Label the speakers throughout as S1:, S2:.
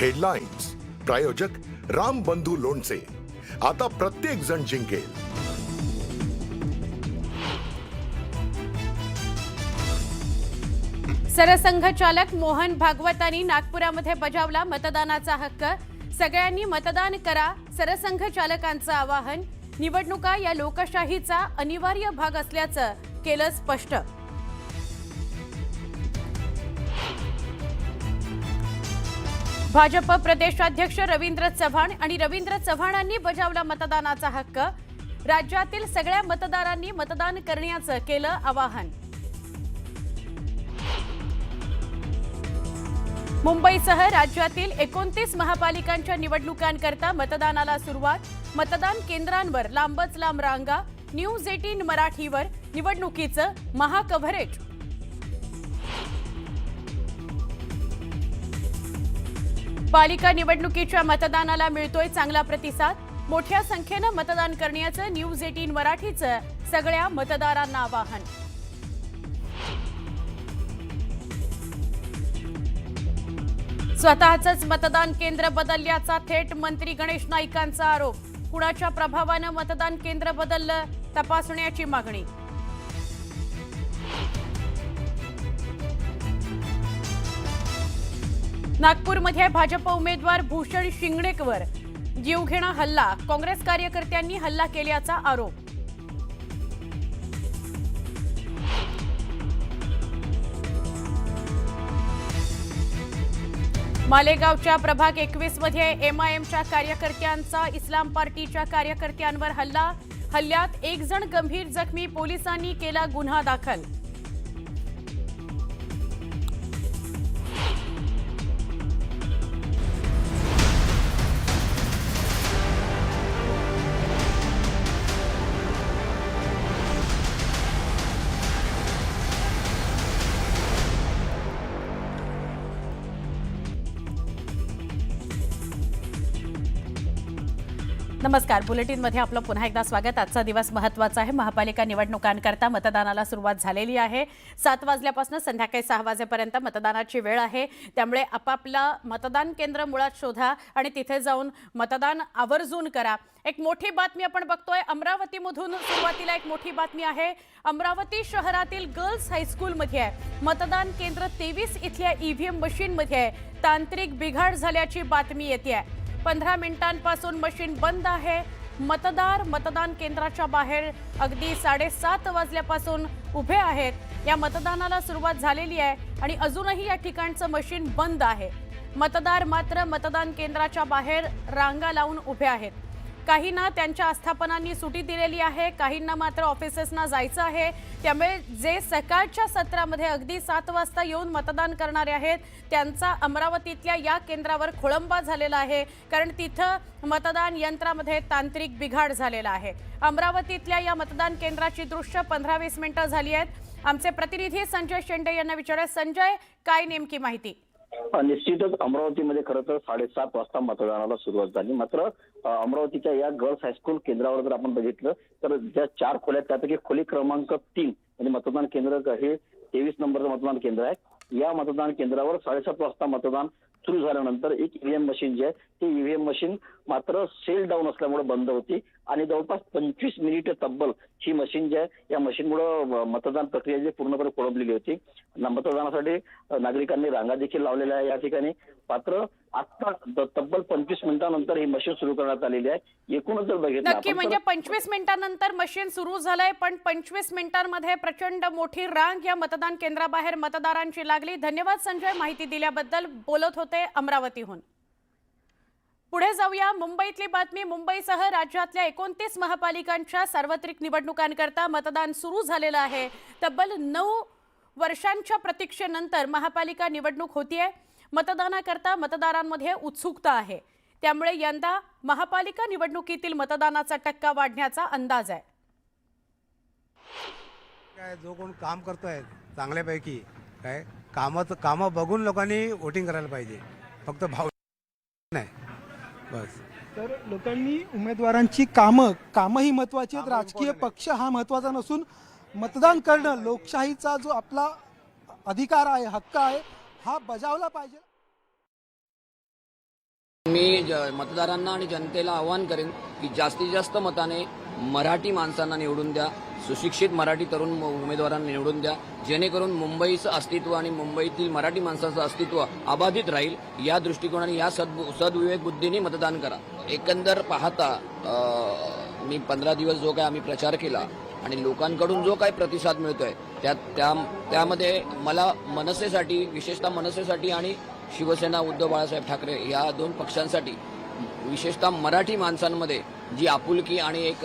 S1: Headlines प्रायोजक राम बंधू लोणचे। आता प्रत्येक जण जिंकेल।
S2: सरसंघचालक मोहन भागवतांनी नागपुरामध्ये बजावला मतदानाचा हक्क। सगळ्यांनी मतदान करा, सरसंघचालकांचं आवाहन। निवडणुका या लोकशाहीचा अनिवार्य भाग असल्याचं केलं स्पष्ट। भाजप प्रदेशाध्यक्ष रवींद्र चव्हाण आणि रवींद्र चव्हाणांनी बजावला मतदानाचा हक्क। राज्यातील सगळ्या मतदारांनी मतदान करण्याचं केलं आवाहन। मुंबईसह राज्यातील 29 महापालिकांच्या निवडणुकांकरता मतदानाला सुरुवात। मतदान केंद्रांवर लांबच लांब रांगा। न्यूज 18 मराठीवर निवडणुकीचं महाकव्हरेज। पालिका निवडणुकीच्या मतदानाला मिळतोय चांगला प्रतिसाद। मोठ्या संख्येनं मतदान करण्याचं न्यूज 18 मराठीचं सगळ्या मतदारांना आवाहन। स्वतःचंच मतदान केंद्र बदलल्याचा थेट मंत्री गणेश नाईकांचा आरोप। कुणाच्या प्रभावानं मतदान केंद्र बदललं, तपासण्याची मागणी। नागपूरमध्ये भाजप उमेदवार भूषण शिंगणेकर जीवघेणा हल्ला। काँग्रेस कार्यकर्त्यांनी हल्ला केल्याचा आरोप। मालेगावच्या प्रभाग 21 मध्ये एमआयएमच्या कार्यकर्त्यांचा इस्लाम पार्टीच्या कार्यकर्त्यांवर हल्ला। हल्ल्यात एक जण गंभीर जखमी। पोलिसांनी केला गुन्हा दाखल। नमस्कार, बुलेटिनमध्ये आपलं पुन्हा एकदा स्वागत। आजचा दिवस महत्त्वाचा आहे। महापालिका निवडणुकांकरता मतदानाला सुरुवात झालेली आहे। 7 वाजल्यापासून संध्याकाळी 6 वाजेपर्यंत मतदानाची वेळ आहे। त्यामुळे आपापला मतदान केंद्र मुळात शोधा आणि तिथे जाऊन मतदान आवर्जून करा। एक मोठी बातमी आपण बघतोय अमरावतीमधून। सुरुवातीला एक मोठी बातमी आहे। अमरावती शहरातील गर्ल्स हायस्कूलमध्ये आहे मतदान केंद्र 23 इथल्या ईव्हीएम मशीनमध्ये तांत्रिक बिघाड झाल्याची बातमी येते। 15 मिनिटांपासून मशीन बंद आहे। मतदार मतदान केंद्राच्या बाहेर अगदी 7:30 वाजल्यापासून उभे आहेत। या मतदानाला सुरुवात झालेली आहे आणि अजूनही या ठिकाणचं मशीन बंद आहे। मतदार मात्र मतदान केंद्राच्या बाहेर रांगा लावून उभे आहेत। काहींना त्यांच्या आस्थापनांनी सुट्टी दिलेली आहे, काहींना मात्र ऑफिसेसना जायचं आहे। त्यामुळे जे सकाळच्या सत्रामध्ये अगदी 7 वाजता येऊन मतदान करणारे आहेत त्यांचा अमरावतीतल्या या केंद्रावर खोळंबा झालेला आहे, कारण तिथं मतदान यंत्रामध्ये तांत्रिक बिघाड झालेला आहे। अमरावतीतल्या या मतदान केंद्राची दृश्य 15-20 मिनिटं झाली आहेत। आमचे प्रतिनिधी संजय शेंडे यांना विचारूया। संजय, काय नेमकी माहिती?
S3: निश्चितच अमरावतीमध्ये खरं तर 7:30 वाजता मतदानाला सुरुवात झाली। मात्र अमरावतीच्या या गर्ल्स हायस्कूल केंद्रावर जर आपण बघितलं तर ज्या 4 खोल्या त्यापैकी खोली क्रमांक 3 म्हणजे मतदान केंद्र हे 23 नंबरचं मतदान केंद्र आहे। या मतदान केंद्रावर 7:30 वाजता मतदान सुरू झाल्यानंतर एक ईव्हीएम मशीन जी आहे ती ईव्हीएम मशीन मात्र सेल डाऊन असल्यामुळे बंद होती आणि जवळपास 25 मिनिटे तब्बल ही मशीन जी आहे या मशीनमुळे मतदान प्रक्रिया जी पूर्णपणे खोळंबलेली होती। मतदानासाठी नागरिकांनी रांगा देखील लावलेल्या आहे या ठिकाणी। मात्र आता तब्बल 25 मिनिटांनंतर ही मशीन सुरू करण्यात आलेली आहे। एकूणच जर बघितलं
S2: नक्की म्हणजे 25 मिनिटांनंतर मशीन सुरू झालंय, पण 25 मिनिटांमध्ये प्रचंड मोठी रांग या मतदान केंद्राबाहेर मतदारांची लागली। धन्यवाद संजय, माहिती दिल्याबद्दल। बोलत होते अमरावतीहून। पुढे जाऊया। मुंबईतली बातमी। मुंबईसह राज्यातल्या 29 महापालिकांच्या सार्वत्रिक निवडणुकांकरता मतदान सुरू झालेलं आहे। तब्बल 9 वर्षांच्या प्रतीक्षेनंतर महापालिका निवडणूक होतीये। मतदानाकरता मतदारांमध्ये उत्सुकता आहे। त्यामुळे यंदा महापालिका निवडणुकीतील मतदानाचा टक्का वाढण्याचा अंदाज आहे।
S4: काय जो कोण काम करतोय चांगल्यापैकी काय कामं बघून लोकांनी वोटिंग करायला पाहिजे, फक्त भाव नाही बस।
S5: तर लोकांनी उमेदवारांची कामही महत्त्वाची आहेत, राजकीय पक्ष हा महत्त्वाचा नसून मतदान करणं लोकशाहीचा जो आपला अधिकार आहे, हक्क आहे, हा बजावला पाहिजे।
S6: मी मतदारांना आणि जनतेला आवाहन करेन की जास्तीत जास्त मताने मराठी माणसांना निवडून द्या, सुशिक्षित मराठी तरुण उमेदवारांना निवडून द्या, जेणेकरून मुंबईचं अस्तित्व आणि मुंबईतील मराठी माणसाचं अस्तित्व अबाधित राहील. या दृष्टिकोनाने या सद्विवेक बुद्धीने मतदान करा. एकंदर पाहता मी 15 दिवस जो काय आम्ही प्रचार केला आणि लोकांकडून जो काय प्रतिसाद मिळतोय त्यामध्ये मला मनसेसाठी, विशेषतः मनसेसाठी आणि शिवसेना उद्धव बाळासाहेब ठाकरे या दोन पक्षांसाठी विशेषतः मराठी माणसांमध्ये जी आपुलकी आणि एक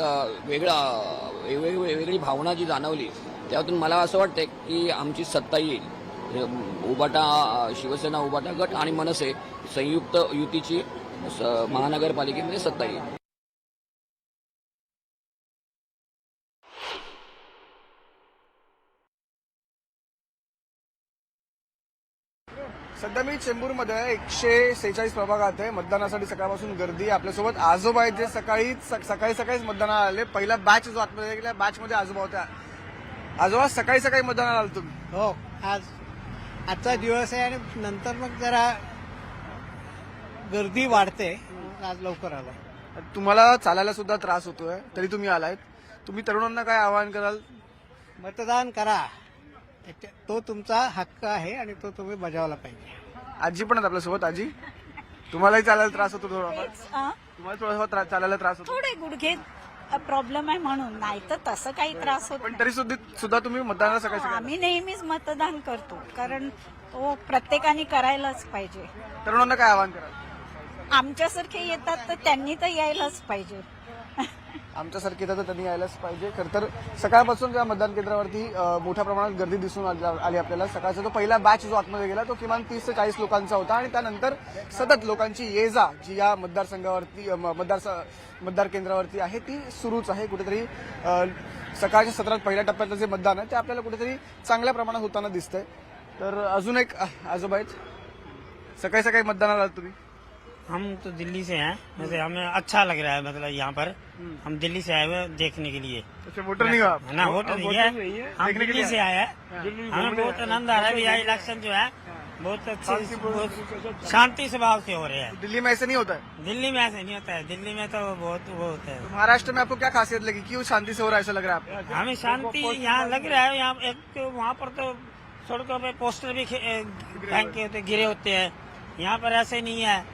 S6: वेगळी भावना जी जाणवली, त्यातून मला असं वाटतंय की आमची सत्ता येईल. उबाटा, शिवसेना उबाटा गट आणि मनसे संयुक्त युतीची महानगरपालिकेमध्ये सत्ता येईल.
S7: सध्या मी चेंबूरमध्ये आहे. 146 प्रभागात आहे. मतदानासाठी सकाळपासून गर्दी. आपल्यासोबत आजोबा आहेत जे सकाळीच मतदानाला आले. पहिला बॅच जो आतमध्ये गेला बॅचमध्ये आजोबा होत्या. आजोबा सकाळी मतदानाला आले तुम्ही?
S8: हो, आजचा दिवस आहे आणि नंतर मग जरा गर्दी वाढते. आज लवकर आलो.
S7: तुम्हाला चालायला सुद्धा त्रास होतोय तरी तुम्ही आलायत. तुम्ही तरुणांना काय आवाहन कराल?
S8: मतदान करा, तो तुमचा हक्क आहे आणि तो तुम्ही बजावला पाहिजे.
S7: आजी पण आहेत आपल्यासोबत. आजी, तुम्हालाही चालायला त्रास होतो थोडाफार? तुम्हाला थोडाफार चालायला त्रास होतो?
S9: थोडे गुडघे प्रॉब्लेम आहे म्हणून, नाही तर तसं काही त्रास होत
S7: पण तरी सुद्धा तुम्ही मतदानाला सकाळी
S9: आम्ही नेहमीच मतदान करतो, कारण तो प्रत्येकाने करायलाच पाहिजे.
S7: तरुणांना काय आवाहन कराल?
S9: आमच्यासारखे येतात तर त्यांनी तर यायलाच पाहिजे.
S7: आमच्यासारखे तर त्यांनी यायलाच पाहिजे. खरं तर सकाळपासून या मतदान केंद्रावरती मोठ्या प्रमाणात गर्दी दिसून आली आपल्याला. सकाळचा जो पहिला बॅच जो आतमध्ये गेला तो किमान 30 ते 40 लोकांचा होता आणि त्यानंतर सतत लोकांची ये जा जी या मतदारसंघावरती मतदार केंद्रावरती आहे ती सुरूच आहे. कुठेतरी सकाळच्या सत्रात पहिल्या टप्प्यातलं जे मतदान आहे ते आपल्याला कुठेतरी चांगल्या प्रमाणात होताना दिसतंय. तर अजून एक आजोबा आहेत. सकाळी मतदानाला आलात तुम्ही?
S8: हम तो दिल्ली से हैं, वैसे हमें अच्छा लग रहा है. मतलब यहाँ पर हम दिल्ली से आए हुए देखने के लिए.
S7: अच्छा, वोटर नहीं हो आप?
S8: ना, वोटर नहीं है. हम दिल्ली से आए हैं. हमें बहुत आनंद आ रहा है. यह इलेक्शन जो है बहुत अच्छे, बहुत शांति स्वभाव से हो रहे हैं.
S7: दिल्ली में ऐसे नहीं होता है?
S8: दिल्ली में ऐसे नहीं होता है. दिल्ली में तो बहुत वो होता है.
S7: महाराष्ट्र में आपको क्या खासियत लगी? क्यों शांति से हो रहा है ऐसा लग रहा है आपको?
S8: हमें शांति यहाँ लग रहा है. यहाँ एक वहाँ पर तो सड़कों पे पोस्टर भी फेंक के होते, गिरे होते हैं. यहाँ पर ऐसे नहीं है.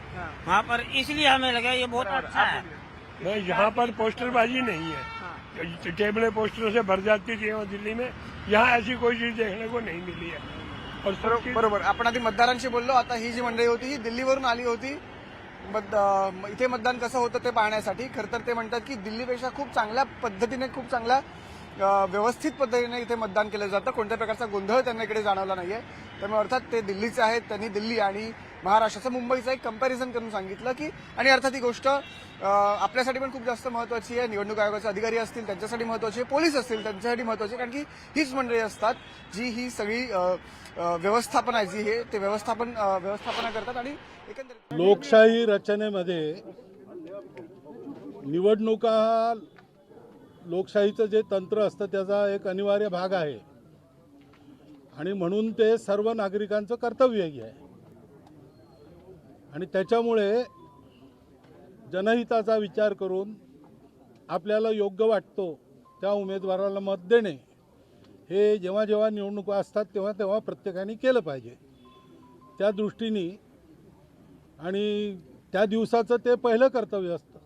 S8: वहाँ पर इसलिए हमें लगा ये बहुत अच्छा है.
S10: यहाँ पर पोस्टरबाजी नहीं है. टेबलें पोस्टरों से भर जाती थी और दिल्ली में. यहाँ ऐसी कोई चीज देखने को नहीं मिली है. और
S7: बरोबर, आपण आधी मतदारांशी बोललो. आता ही जी मंडळी होती ही दिल्लीवरून आली होती इथे मतदान कसं होतं ते पाहण्यासाठी. खरं तर ते म्हणतात की दिल्लीपेक्षा खूप चांगल्या पद्धतीने, खूप चांगल्या व्यवस्थित पद्धतीने इथे मतदान केलं जातं. कोणत्या प्रकारचा गोंधळ त्यांना इकडे जाणवला नाहीये. त्यामुळे अर्थात ते दिल्लीचे आहेत. त्यांनी दिल्ली आणि महाराष्ट्राचं, मुंबईचं एक कंपॅरिझन करून सांगितलं की, आणि अर्थात ही गोष्ट आपल्यासाठी पण खूप जास्त महत्वाची आहे. निवडणूक आयोगाचे अधिकारी असतील त्यांच्यासाठी महत्वाची आहे, पोलीस असतील त्यांच्यासाठी महत्वाची आहे. कारण की हीच मंडळी असतात जी ही सगळी व्यवस्थापन आहे जी हे ते व्यवस्थापना करतात. आणि एकंदरीत
S10: लोकशाही रचनेमध्ये निवडणुका हा लोकशाहीचं जे तंत्र असतं त्याचा एक अनिवार्य भाग आहे आणि म्हणून ते सर्व नागरिकांचं कर्तव्यही आहे. आणि त्याच्यामुळे जनहिताचा विचार करून आपल्याला योग्य वाटतो त्या उमेदवाराला मत देणे हे जेव्हा जेव्हा निवडणुका असतात तेव्हा तेव्हा प्रत्येकाने केलं पाहिजे. त्या दृष्टीने आणि त्या दिवसाचं ते पहिलं कर्तव्य असतं.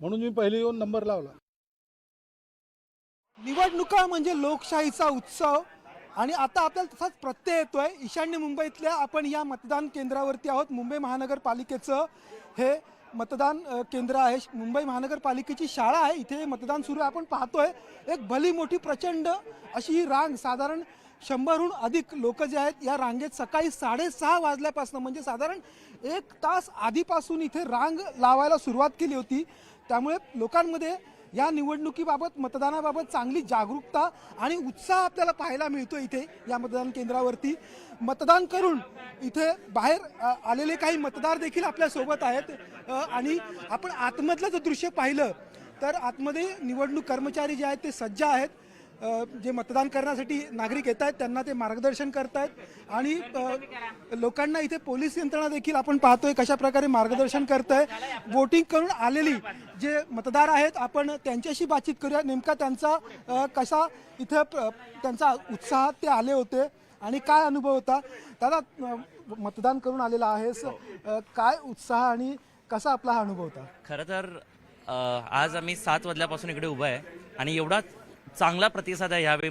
S10: म्हणून मी पहिले येऊन नंबर लावला.
S5: निवडणुका म्हणजे लोकशाहीचा उत्सव आणि आता आपल्याला तसाच प्रत्यय येतोय. ईशान्य मुंबईतल्या आपण या मतदान केंद्रावरती आहोत. मुंबई महानगरपालिकेचं हे मतदान केंद्र आहे. मुंबई महानगरपालिकेची शाळा आहे. इथे मतदान सुरू आहे. आपण पाहतोय एक भली मोठी प्रचंड अशी ही रांग, साधारण 100हून अधिक लोक जे आहेत या रांगेत सकाळी 6:30 वाजल्यापासून म्हणजे साधारण 1 तास आधीपासून इथे रांग लावायला सुरुवात केली होती. त्यामुळे लोकांमध्ये या निवडणुकीबाबत, मतदानाबाबत चांगली जागरूकता आणि उत्साह आपल्याला पाहायला मिळतो. इथे या मतदान केंद्रावरती मतदान करून इथे बाहेर आलेले काही मतदार देखील आपल्या सोबत आहेत. आणि आपण आतमधलं जर दृश्य पाहिलं तर आतमध्ये निवडणूक कर्मचारी जे आहेत ते सज्ज आहेत. जे मतदान करण्यासाठी नागरिक येत आहेत त्यांना ते मार्गदर्शन करतायत आणि लोकांना इथे पोलीस यंत्रणा देखील आपण पाहतोय कशा प्रकारे मार्गदर्शन करत आहे. वोटिंग करून आलेली जे मतदार आहेत आपण त्यांच्याशी बातचीत करूया. नेमका त्यांचा कसा इथे त्यांचा उत्साहात ते आले होते आणि काय अनुभव होता. दादा, मतदान करून आलेला आहेस, काय उत्साह आणि कसा आपला हा अनुभव होता?
S11: खरं तर आज आम्ही 7 वाजल्यापासून इकडे उभा आहे आणि एवढा चांगला प्रतिसाद आहे यावेळी